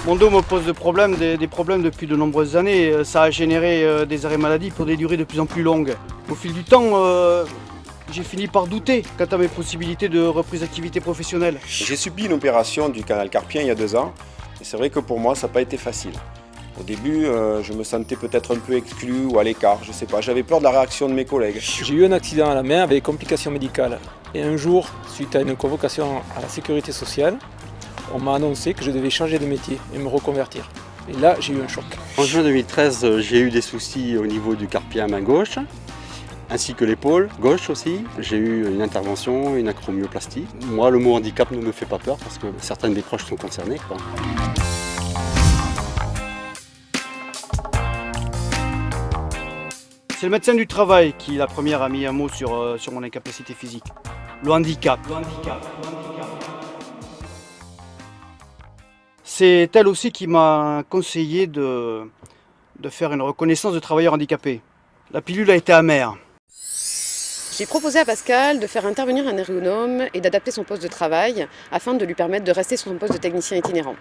Mon dos me pose des problèmes depuis de nombreuses années. Ça a généré des arrêts maladie pour des durées de plus en plus longues. Au fil du temps, j'ai fini par douter quant à mes possibilités de reprise d'activité professionnelle. J'ai subi une opération du canal carpien il y a 2 ans. Et c'est vrai que pour moi, ça n'a pas été facile. Au début, je me sentais peut-être un peu exclu ou à l'écart, je sais pas. J'avais peur de la réaction de mes collègues. J'ai eu un accident à la main avec complications médicales. Et un jour, suite à une convocation à la sécurité sociale, on m'a annoncé que je devais changer de métier et me reconvertir. Et là, j'ai eu un choc. En juin 2013, j'ai eu des soucis au niveau du carpien à main gauche, ainsi que l'épaule gauche aussi. J'ai eu une intervention, une acromioplastie. Moi, le mot handicap ne me fait pas peur parce que certains de mes proches sont concernés, quoi. C'est le médecin du travail qui, la première, a mis un mot sur mon incapacité physique. Le handicap. C'est elle aussi qui m'a conseillé de faire une reconnaissance de travailleur handicapé. La pilule a été amère. J'ai proposé à Pascal de faire intervenir un ergonome et d'adapter son poste de travail afin de lui permettre de rester sur son poste de technicien itinérant.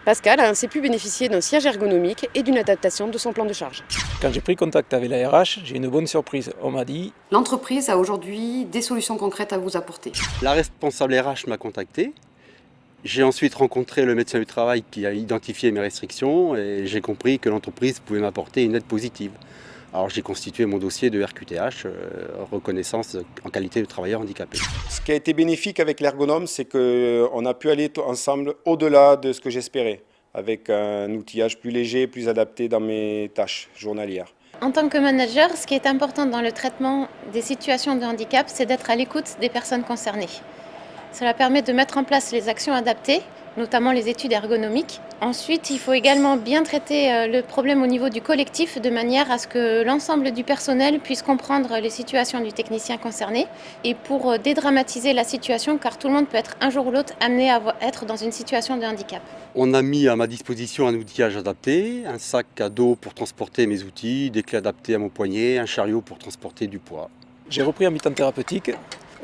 Pascal a ainsi pu bénéficier d'un siège ergonomique et d'une adaptation de son plan de charge. Quand j'ai pris contact avec la RH, j'ai eu une bonne surprise. On m'a dit « L'entreprise a aujourd'hui des solutions concrètes à vous apporter. » La responsable RH m'a contacté. J'ai ensuite rencontré le médecin du travail qui a identifié mes restrictions et j'ai compris que l'entreprise pouvait m'apporter une aide positive. Alors j'ai constitué mon dossier de RQTH, reconnaissance en qualité de travailleur handicapé. Ce qui a été bénéfique avec l'ergonome, c'est qu'on a pu aller ensemble au-delà de ce que j'espérais, avec un outillage plus léger, plus adapté dans mes tâches journalières. En tant que manager, ce qui est important dans le traitement des situations de handicap, c'est d'être à l'écoute des personnes concernées. Cela permet de mettre en place les actions adaptées, notamment les études ergonomiques. Ensuite, il faut également bien traiter le problème au niveau du collectif de manière à ce que l'ensemble du personnel puisse comprendre les situations du technicien concerné et pour dédramatiser la situation, car tout le monde peut être un jour ou l'autre amené à être dans une situation de handicap. On a mis à ma disposition un outillage adapté, un sac à dos pour transporter mes outils, des clés adaptées à mon poignet, un chariot pour transporter du poids. j'ai repris un mi-temps thérapeutique.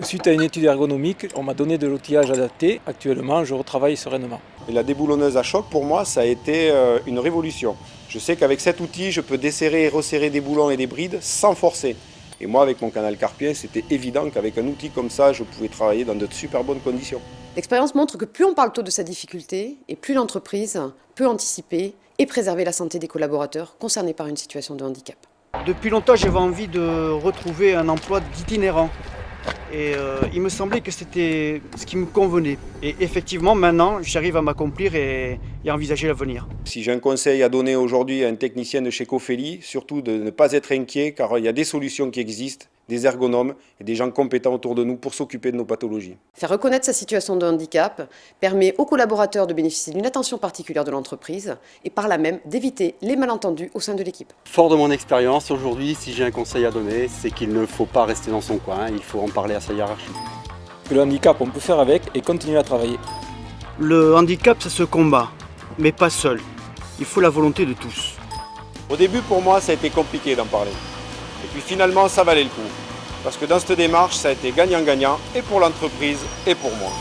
Suite à une étude ergonomique, on m'a donné de l'outillage adapté. Actuellement, je retravaille sereinement. Et la déboulonneuse à choc, pour moi, ça a été une révolution. Je sais qu'avec cet outil, je peux desserrer et resserrer des boulons et des brides sans forcer. Et moi, avec mon canal carpien, c'était évident qu'avec un outil comme ça, je pouvais travailler dans de super bonnes conditions. L'expérience montre que plus on parle tôt de sa difficulté et plus l'entreprise peut anticiper et préserver la santé des collaborateurs concernés par une situation de handicap. Depuis longtemps, j'avais envie de retrouver un emploi d'itinérant. Et il me semblait que c'était ce qui me convenait. Et effectivement, maintenant, j'arrive à m'accomplir et à envisager l'avenir. Si j'ai un conseil à donner aujourd'hui à un technicien de chez Cofeli, surtout de ne pas être inquiet, car il y a des solutions qui existent, des ergonomes et des gens compétents autour de nous pour s'occuper de nos pathologies. Faire reconnaître sa situation de handicap permet aux collaborateurs de bénéficier d'une attention particulière de l'entreprise et par là même d'éviter les malentendus au sein de l'équipe. Fort de mon expérience, aujourd'hui, si j'ai un conseil à donner, c'est qu'il ne faut pas rester dans son coin, il faut en parler à sa hiérarchie. Que le handicap, on peut faire avec et continuer à travailler. Le handicap, ça se combat, mais pas seul. Il faut la volonté de tous. Au début, pour moi, ça a été compliqué d'en parler. Et puis finalement, ça valait le coup. Parce que dans cette démarche, ça a été gagnant-gagnant, et pour l'entreprise, et pour moi.